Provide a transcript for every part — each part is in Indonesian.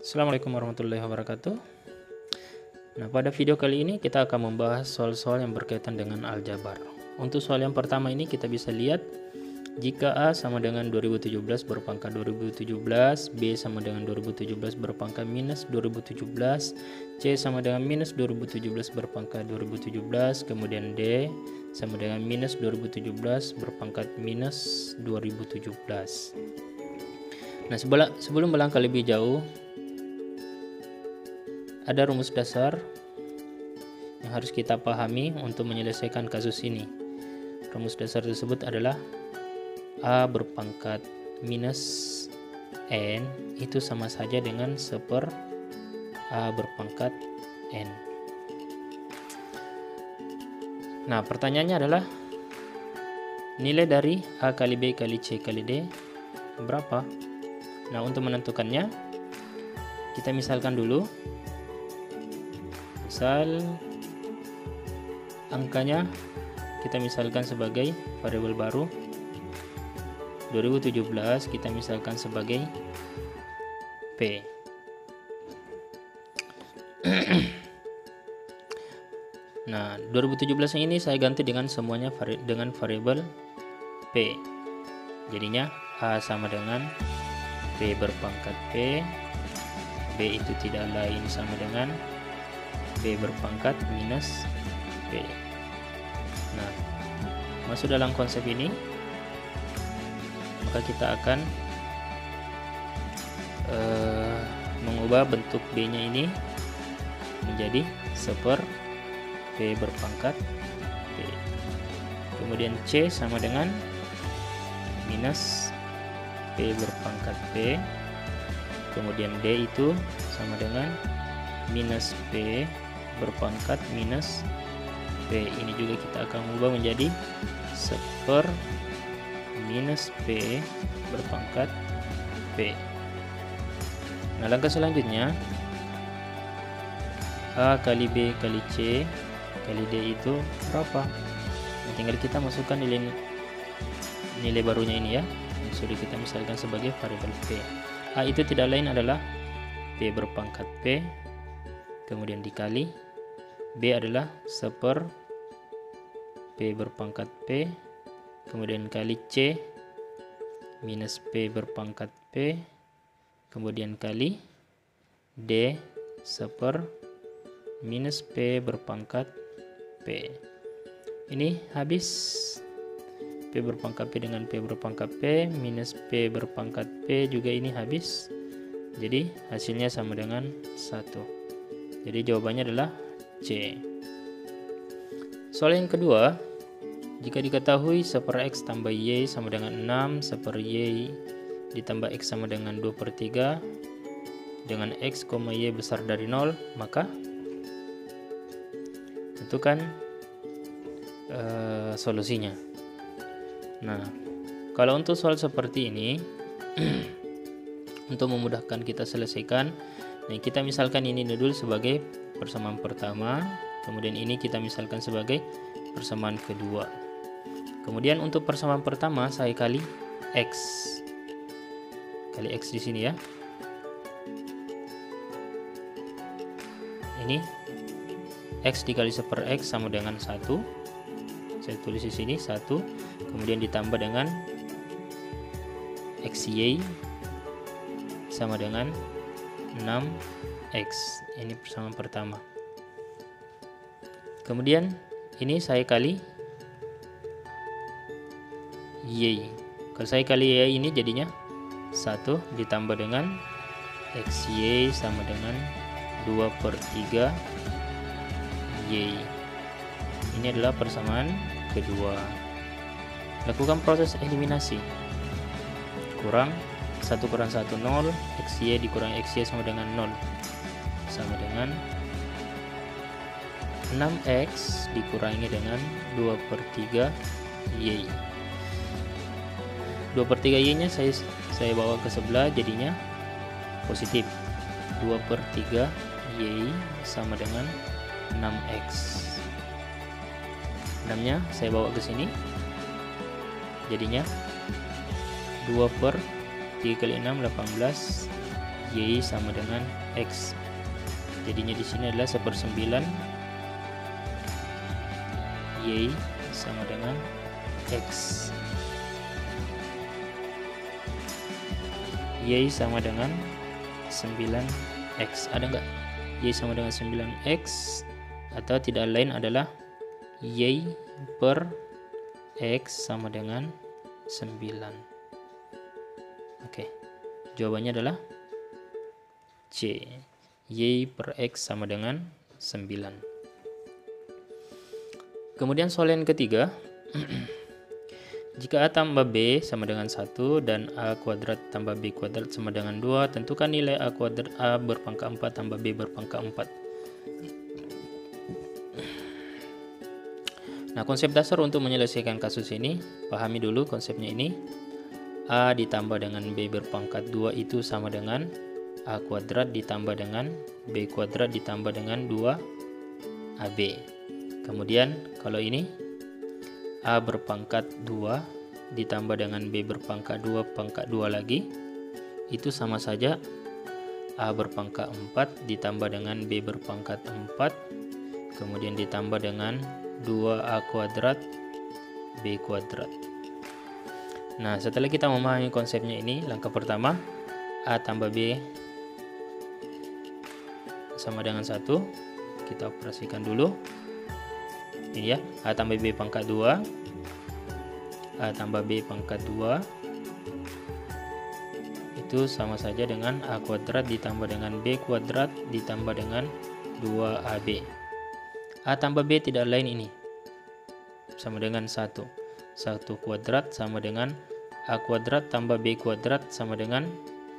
Assalamualaikum warahmatullahi wabarakatuh. Nah, pada video kali ini kita akan membahas soal-soal yang berkaitan dengan aljabar. Untuk soal yang pertama ini kita bisa lihat jika A sama dengan 2017 berpangkat 2017, B sama dengan 2017 berpangkat minus 2017, C sama dengan minus 2017 berpangkat 2017, kemudian D sama dengan minus 2017 berpangkat minus 2017. Nah, sebelum melangkah lebih jauh, ada rumus dasar yang harus kita pahami untuk menyelesaikan kasus ini. Rumus dasar tersebut adalah A berpangkat minus N itu sama saja dengan seper A berpangkat N. Nah, pertanyaannya adalah nilai dari A kali B kali C kali D berapa? Nah, untuk menentukannya kita misalkan dulu. Misal angkanya kita misalkan sebagai variabel baru 2017, kita misalkan sebagai P. Nah, 2017 ini saya ganti dengan semuanya dengan variabel P. Jadinya A sama dengan P berpangkat P, B itu tidak lain sama dengan B berpangkat minus P. Nah, masuk dalam konsep ini, maka kita akan mengubah bentuk B-nya ini menjadi seper P berpangkat P. Kemudian C sama dengan minus P berpangkat P. Kemudian D itu sama dengan minus P berpangkat minus P. Ini juga kita akan ubah menjadi seper minus P berpangkat P. Nah, langkah selanjutnya A kali B kali C kali D itu berapa? Nah, tinggal kita masukkan nilai barunya ini ya, yang sudah kita misalkan sebagai variabel P. A itu tidak lain adalah P berpangkat P, kemudian dikali B adalah seper P berpangkat P, kemudian kali C minus P berpangkat P, kemudian kali D seper minus P berpangkat P. Ini habis P berpangkat P dengan P berpangkat P minus P berpangkat P juga ini habis. Jadi hasilnya sama dengan 1. Jadi jawabannya adalah C. Soal yang kedua, jika diketahui seper X tambah Y sama dengan 6, seper Y ditambah X sama dengan 2/3, dengan X, Y besar dari 0, maka tentukan solusinya. Nah, kalau untuk soal seperti ini, untuk memudahkan kita selesaikan, nah kita misalkan ini dulu sebagai persamaan pertama, kemudian ini kita misalkan sebagai persamaan kedua. Kemudian untuk persamaan pertama saya kali X di sini ya. Ini X dikali seper X sama dengan 1. Saya tulis di sini 1, kemudian ditambah dengan XY sama dengan 6X. Ini persamaan pertama. Kemudian ini saya kali Y. Kalau saya kali Y ini jadinya 1 ditambah dengan XY sama dengan 2/3 Y. Ini adalah persamaan kedua. Lakukan proses eliminasi. Kurang 1 kurang 1 0, XY dikurangi XY sama dengan 0, sama dengan 6X dikurangi dengan 2/3 Y. 2/3 Y nya saya bawa ke sebelah, jadinya positif. 2/3 Y sama dengan 6X. 6 nya saya bawa ke sini, jadinya 2/3 kali 6 18 Y sama dengan X. Jadinya di sini adalah 1/9 Y sama dengan X. Y sama dengan 9X. Ada nggak? Y sama dengan 9X, atau tidak lain adalah Y per X sama dengan 9. Oke, jawabannya adalah C. Y per X sama dengan 9. Kemudian soal yang ketiga. Jika A tambah B sama dengan 1 dan A kuadrat tambah B kuadrat sama dengan 2, tentukan nilai A kuadrat A berpangkat 4 tambah B berpangkat 4. Nah, konsep dasar untuk menyelesaikan kasus ini, pahami dulu konsepnya ini. A ditambah dengan B berpangkat 2 itu sama dengan A kuadrat ditambah dengan B kuadrat ditambah dengan 2AB. Kemudian kalau ini A berpangkat 2 ditambah dengan B berpangkat 2 pangkat 2 lagi, itu sama saja A berpangkat 4 ditambah dengan B berpangkat 4, kemudian ditambah dengan 2A kuadrat B kuadrat. Nah, setelah kita memahami konsepnya ini, langkah pertama, A tambah B sama dengan 1. Kita operasikan dulu. Ini ya, A tambah B pangkat 2, A tambah B pangkat 2 itu sama saja dengan A kuadrat ditambah dengan B kuadrat ditambah dengan 2AB. A tambah B tidak lain ini, sama dengan 1. 1 kuadrat sama dengan A kuadrat tambah B kuadrat sama dengan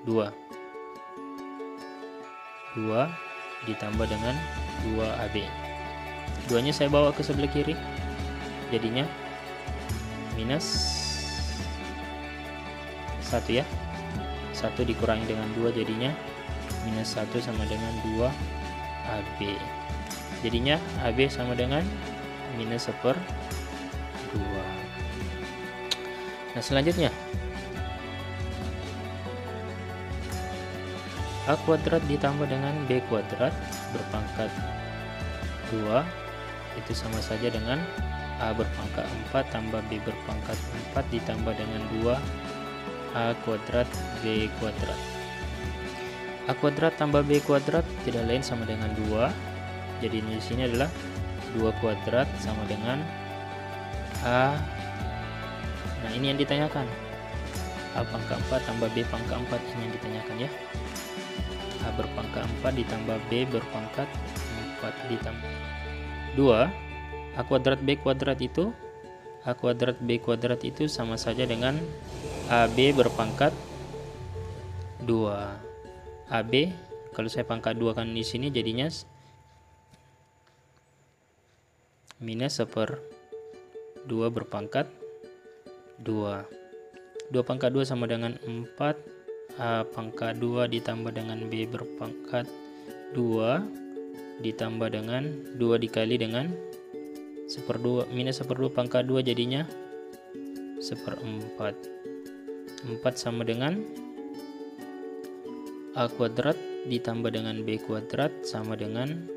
2. 2 ditambah dengan 2AB. Duanya saya bawa ke sebelah kiri, jadinya minus 1 ya. 1 dikurangi dengan 2 jadinya minus 1 sama dengan 2AB. Jadinya AB sama dengan minus 1/2. Nah, selanjutnya A kuadrat ditambah dengan B kuadrat berpangkat 2 itu sama saja dengan A berpangkat 4 tambah B berpangkat 4 ditambah dengan 2A kuadrat B kuadrat. A kuadrat tambah B kuadrat tidak lain sama dengan 2. Jadi di sini adalah 2 kuadrat sama dengan A. Nah, ini yang ditanyakan. A pangkat 4 tambah B pangkat 4, ini yang ditanyakan ya. A berpangkat 4 ditambah B berpangkat 4 ditambah 2. A kuadrat B kuadrat itu sama saja dengan AB berpangkat 2. AB kalau saya pangkat 2 kan di sini jadinya minus 1/2 berpangkat 2. 2 pangkat 2 sama dengan 4. A pangkat 2 ditambah dengan B berpangkat 2 ditambah dengan 2 dikali dengan 1/2 minus 1/2 pangkat 2 jadinya 1/4. 4 sama dengan A kuadrat ditambah dengan B kuadrat sama dengan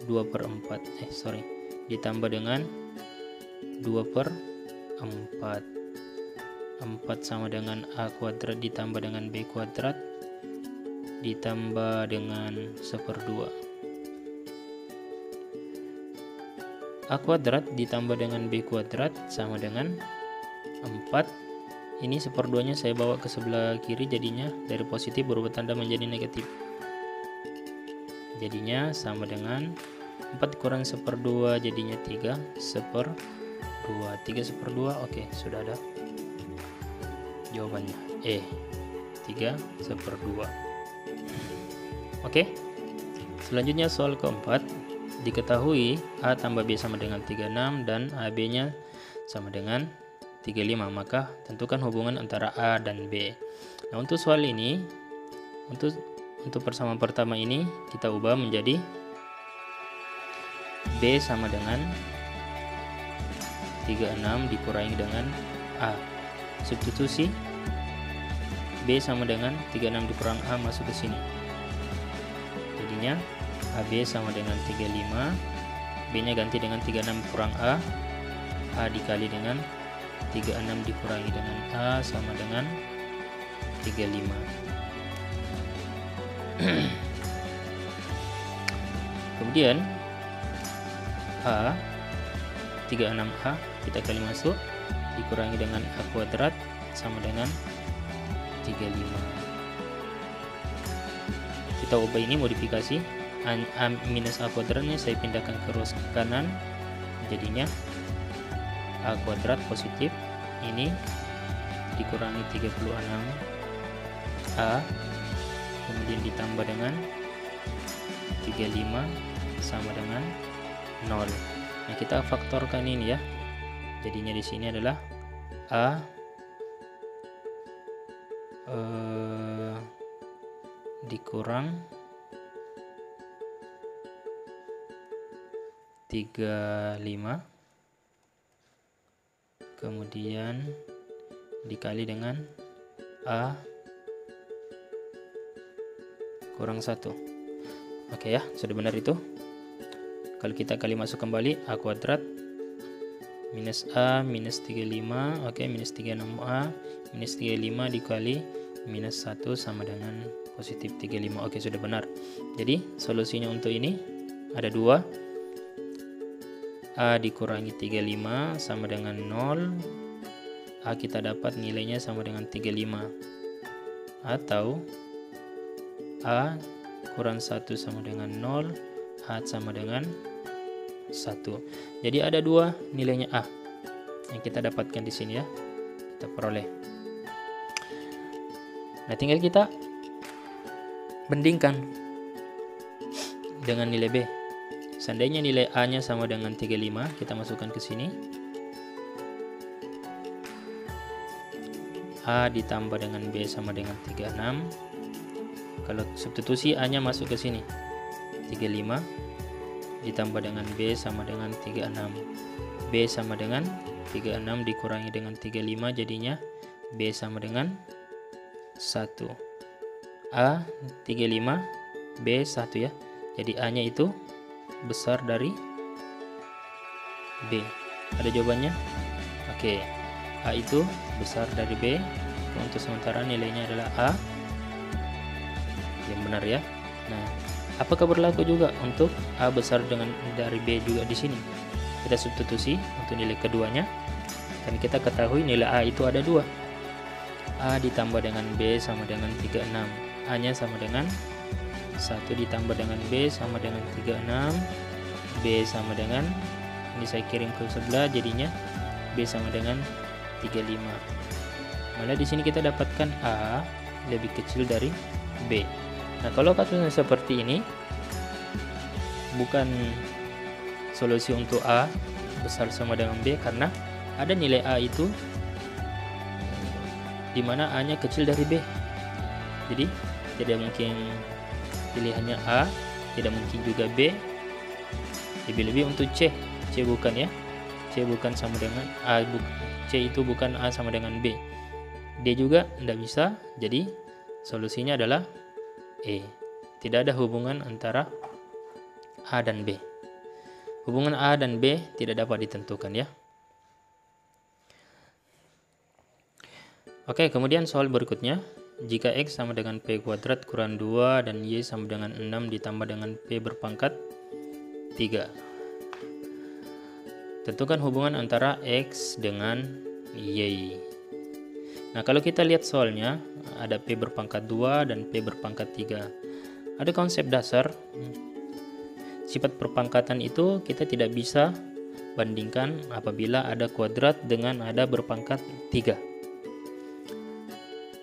2/4. Ditambah dengan 2/4. 4 sama dengan A kuadrat ditambah dengan B kuadrat ditambah dengan 1/2. A kuadrat ditambah dengan B kuadrat sama dengan 4. Ini 1/2-nya saya bawa ke sebelah kiri, jadinya dari positif berubah tanda menjadi negatif. Jadinya sama dengan 4 kurang 1/2 jadinya 3/2. 3/2. Oke, sudah ada jawabannya. 3/2. Oke. Selanjutnya soal keempat. Diketahui A tambah B sama dengan 36 dan AB-nya sama dengan 35, maka tentukan hubungan antara A dan B. Nah, untuk soal ini, untuk persamaan pertama ini kita ubah menjadi B sama dengan 36 dikurangi dengan A. Substitusi B sama dengan 36 dikurang A masuk ke sini. Jadinya AB sama dengan 35, B-nya ganti dengan 36 kurang A dikali dengan 36 dikurangi dengan A sama dengan 35. Kemudian A 36A kita kali masuk dikurangi dengan A kuadrat sama dengan 35. Kita ubah ini modifikasi, A minus A kuadratnya saya pindahkan ke row kanan, jadinya A kuadrat positif ini dikurangi 36A kemudian ditambah dengan 35 sama dengan 0. Nah, kita faktorkan ini ya. Jadinya di sini adalah A dikurang 35 kemudian dikali dengan A kurang 1. Oke ya, sudah benar itu. Kalau kita kali masuk kembali, A kuadrat minus A minus 35, oke, minus 36A minus 35 dikali minus 1 sama dengan positif 35. Oke, sudah benar. Jadi solusinya untuk ini ada 2. A dikurangi 35 sama dengan 0. A kita dapat nilainya sama dengan 35. Atau A kurang 1 sama dengan 0, A sama dengan 1. Jadi ada 2 nilainya A yang kita dapatkan di sini ya. Kita peroleh. Nah, tinggal kita bandingkan dengan nilai B. Seandainya nilai A-nya sama dengan 35, kita masukkan ke sini. A ditambah dengan B sama dengan 36. Kalau substitusi A-nya masuk ke sini. 35 ditambah dengan B sama dengan 36. B sama dengan 36 dikurangi dengan 35, jadinya B sama dengan 1. A 35, B 1 ya. Jadi A-nya itu besar dari B. Ada jawabannya? Oke. A itu besar dari B. Untuk sementara nilainya adalah A. Yang benar ya. Nah, apakah berlaku juga untuk A besar dari B juga di sini? Kita substitusi untuk nilai keduanya. Dan kita ketahui nilai A itu ada 2. A ditambah dengan B sama dengan 36. A-nya sama dengan 1 ditambah dengan B sama dengan 36. B sama dengan, ini saya kirim ke sebelah, jadinya B sama dengan 35. Malah di sini kita dapatkan A lebih kecil dari B. Nah, kalau kasusnya seperti ini, bukan solusi untuk A besar sama dengan B, karena ada nilai A itu di mana A-nya kecil dari B. Jadi tidak mungkin pilihannya A, tidak mungkin juga B. Lebih-lebih untuk C. C bukan ya. C bukan sama dengan A, C itu bukan A sama dengan B. D juga tidak bisa. Jadi solusinya adalah E. Tidak ada hubungan antara A dan B. Hubungan A dan B tidak dapat ditentukan ya. Oke, kemudian soal berikutnya. Jika X sama dengan P kuadrat kurang 2 dan Y sama dengan 6 ditambah dengan P berpangkat 3. Tentukan hubungan antara X dengan Y. Nah, kalau kita lihat soalnya, ada P berpangkat 2 dan P berpangkat 3. Ada konsep dasar. Sifat perpangkatan itu kita tidak bisa bandingkan apabila ada kuadrat dengan ada berpangkat 3.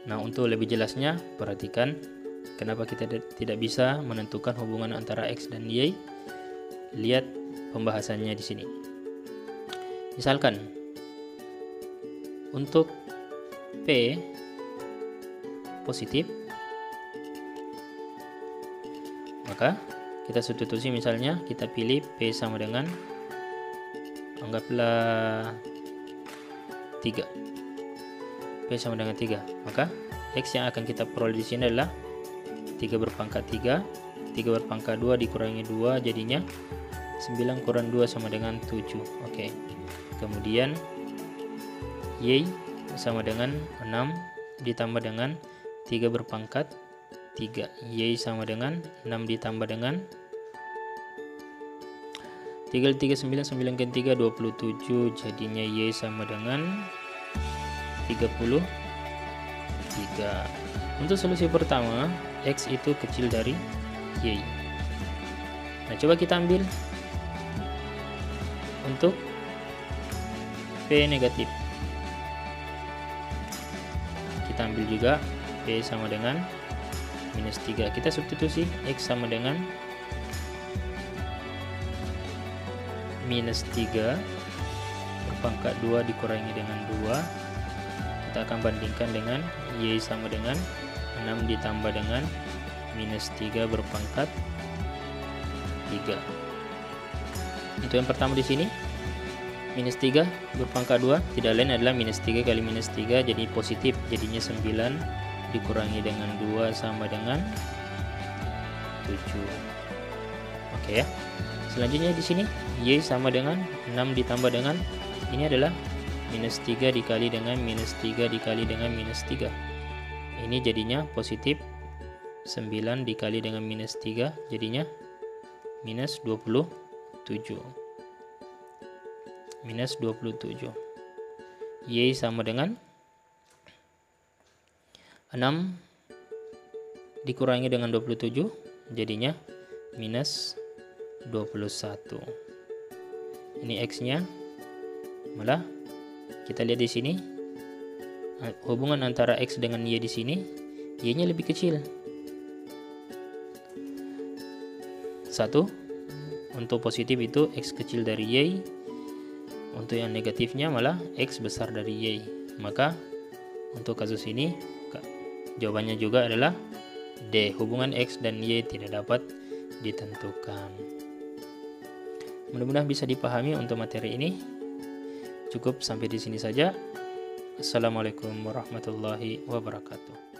Nah, untuk lebih jelasnya, perhatikan kenapa kita tidak bisa menentukan hubungan antara X dan Y. Lihat pembahasannya di sini. Misalkan, untuk P positif, maka kita substitusi, misalnya kita pilih P sama dengan, anggaplah 3. P sama dengan 3, maka X yang akan kita peroleh di sini adalah 3 berpangkat 3. 3 berpangkat 2 dikurangi 2 jadinya 9 kurang 2 sama dengan 7. Oke. Kemudian Y sama dengan 6 ditambah dengan 3 berpangkat 3. Y sama dengan 6 ditambah dengan 3 kali 3 9, 9 kali 3 27, jadinya Y sama dengan 33. Untuk solusi pertama, X itu kecil dari Y. Nah, coba kita ambil untuk P negatif. Kita ambil juga P sama dengan minus 3. Kita substitusi X sama dengan minus 3 berpangkat 2 dikurangi dengan 2. Kita akan bandingkan dengan Y sama dengan 6 ditambah dengan minus 3 berpangkat 3. Itu yang pertama di sini. Minus 3 berpangkat 2 tidak lain adalah minus 3 kali minus 3, jadi positif. Jadinya 9 dikurangi dengan 2 sama dengan 7. Oke ya. Selanjutnya di sini Y sama dengan 6 ditambah dengan ini adalah minus 3 dikali dengan minus 3 dikali dengan minus 3. Ini jadinya positif. 9 dikali dengan minus 3 jadinya minus 27. Minus 27. Y sama dengan 6 dikurangi dengan 27 jadinya minus 21. Ini X-nya. Malah kita lihat di sini hubungan antara X dengan Y di sini, Y-nya lebih kecil. 1. Untuk positif itu X kecil dari Y. Untuk yang negatifnya malah X besar dari Y. Maka untuk kasus ini jawabannya juga adalah D. Hubungan X dan Y tidak dapat ditentukan. Mudah-mudahan bisa dipahami untuk materi ini. Cukup sampai di sini saja. Assalamualaikum warahmatullahi wabarakatuh.